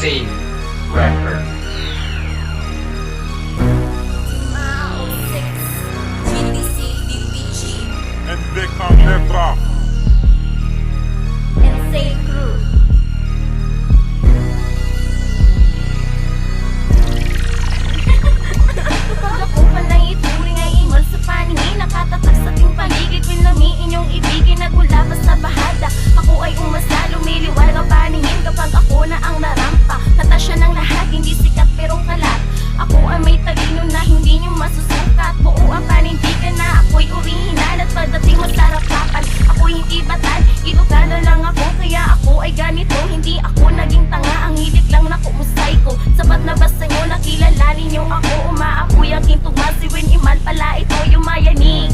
Insane Record. En dik aan letra. Insane Crew. Kapag ako panay ituring ay imal sa paningin, nakatatak sa ating paligid, pinamiin yung ibigin, nagmula pa sa bahada. Ako ay umasa, lumiliwag ang paningin kapag ako na ang narampa. Natasya ng lahat, hindi sikat pero kalat. Ako ay may talino na hindi nyo masusukat. Buo ang panindigan na ako'y orihinal at pagdating masarap kapan. Ako'y hindi batal, Ilocano lang ako, kaya ako ay ganito. Hindi ako naging tanga, ang hilig lang na kumusay ko. Sapat na ba sa'yo, nakilalanin yung ako. Umaapoy ang kintugma, si Win Iman pala ito yung mayanig.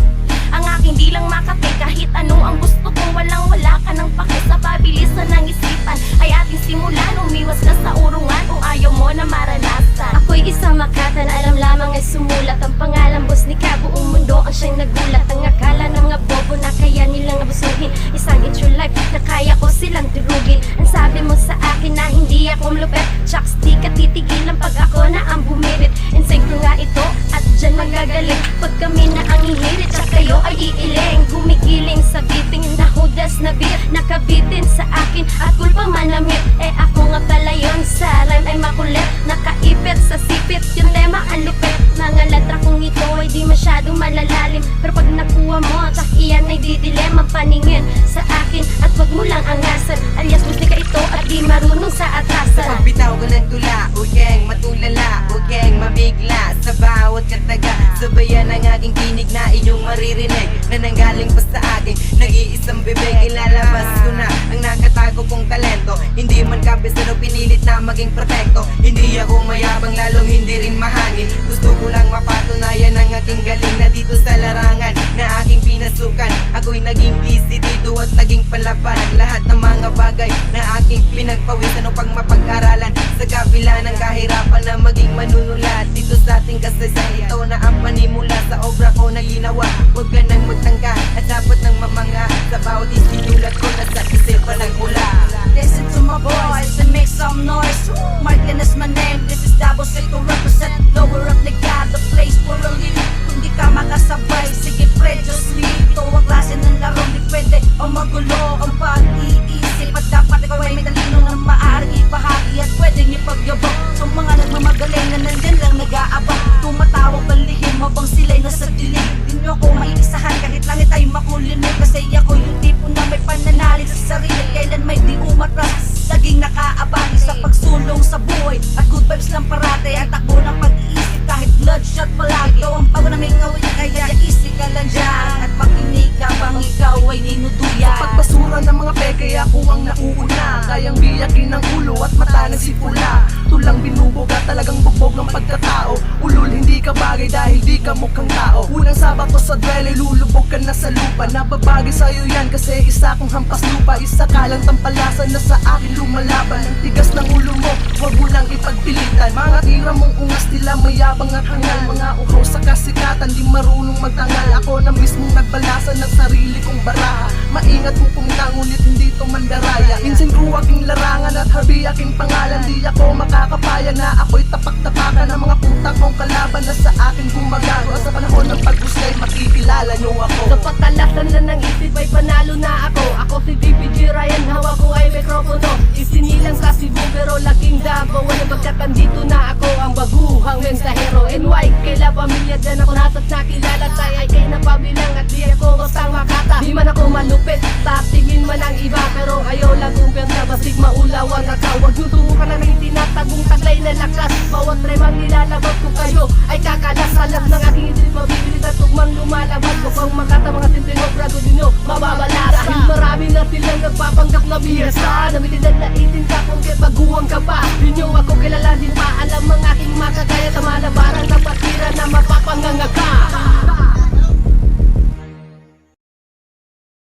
Ang aking di lang makate, kahit ano ang gusto ko. Walang wala ka ng pake sa pabilisan ng isipan. Ay ating simulan, umiwas ka sa urungan kung ayaw mo na maranasan. Ako'y isang makatan, alam lamang ay sumulat. Ang pangalan boss ni Ka, buong mundo ang siyang nagulat. Ang akala ng mga bobo na kaya nilang abusuhin. Isang it's your life na kaya ko silang durugin. Ang sabi mo sa akin na hindi ako lupet, Chucks di ka titigilan pag ako na ang bumirit. Insane ko nga ito at dyan magagaling. Pag kami na ang hihirit at kayo ay iiling. Gumigiling sa biting na hudas na beer, nakabitin sa akin at kulpang manamit. Eh ako nga pala yun, sa rhyme ay makulit, nakaipit sa sipit, yung tema ang lupit. Mga letra kong ito ay di masyadong malalalim, pero pag nakuha mo, tak iyan ay didilim ang paningin sa akin at wag mo lang angasan. Alias gusto ka ito at di marunong sa atasan. Pagbitaw ka ng tula, huwag kang matulala, huwag kang mabigla sa bawat kataga. Sabayan ang aking tinig na inyong maririnig na nanggaling pa sa akin, nag-iisang bibig. Ilalabas ko na ang nakatago kong talento. Hindi man kabis pero pinilit na maging protekto. Hindi ako mayabang lalong hindi rin mahangin. Gusto ko lang mapatunayan ang aking galing na dito sa larangan na aking pinasukan. Ako'y naging busy dito at naging palaban lahat ng mga bagay na aking pinagpawisan upang mapag-aralan. Sa kabila ng kahirapan na maging manunulat dito sa ating kasaysayan, ito na ang panimula sa obra ko na ginawa. Huwag ka nang magtangka at dapat nang mamanga sa bawat isinulat ko na sa isipan ng pula. Listen to my voice and make some noise. Martin is my name, this is Double C to represent lower up the God, the place for a live. Kung di ka makasabay, sige pre, just leave. Ito ang klase ng larong di pwede o magulo ang pag-iisip. At dapat ikaw ay may talino na maaaring ibahagi at pwedeng ipagyabang sa mga nagmamagaling na nandyan lang nag-aabang. Tumatawag palihim habang sila'y nasa dilim. Di nyo ako maiisahan kahit langit ay makulinig, kasi ako yung tipo na may pananalig sa sarili. Kailan may di umatras, laging nakaabang sa pagsulong sa buhay at good vibes lang parate. Ang takbo ng pag-iisip kahit bloodshot palagi. Ikaw ang bago na may ngawin na kaya isip ka lang dyan at makinig habang ikaw ay ninuduyan. Pagbasura ng mga peke ako ang nauuna, kayang biyakin ng ulo at mata ng sipula. Tulang binubuga talagang bugbog ng pagkatao. Ulul hindi ka bagay dahil di ka mukhang tao. Unang sabat ko sa dwele, lulubog ka na sa lupa. Nababagay sa'yo yan kasi isa kong hampas lupa. Isa ka lang tampalasan na sa akin lumalaban. Ang tigas ng ulo mo, wag mo lang ipagpilitan. Mga tira mong ungas nila mayabang at hangal. Mga uhaw sa kasikatan, di marunong magtangal. Ako na mismong nagbalasan ng sarili kong baraha. Maingat mo pumitang ngunit hindi to mandaraya. Minsan ko aking larangan at harbi aking pangalan. Di ako makakapaya na ako'y tapak-tapakan ng mga puta kong kalaban na sa akin gumagago. Sa panahon ng pag-usay, makikilala nyo ako. Sa patalasan na ng isip ay panalo na ako. Ako si DPG Ryan, hawak ko ay mikropono. Isinilang sa Cebu pero laking Davao. Ano bagkat andito na ako ang baguhang mensahero. NY, kaila pamilya dyan ako natat nakilala. Tayo ay kay napabilang at di ako bastang makata. Di man ako malupit, tatingin man ang iba, pero ayaw lang kumperna, basig maulawan na ka. Huwag nyo tubukan na may tinatagong taglay na lakas. Bawat remang nilalabag ko kayo ay kakalas. Halap ng aking isip mabibilit at tugmang lumalabas. Kapag makata mga simpleng obrado din nyo mababalasan. Marami na silang nagpapanggap na biyasa, nabilidad na itin ka kung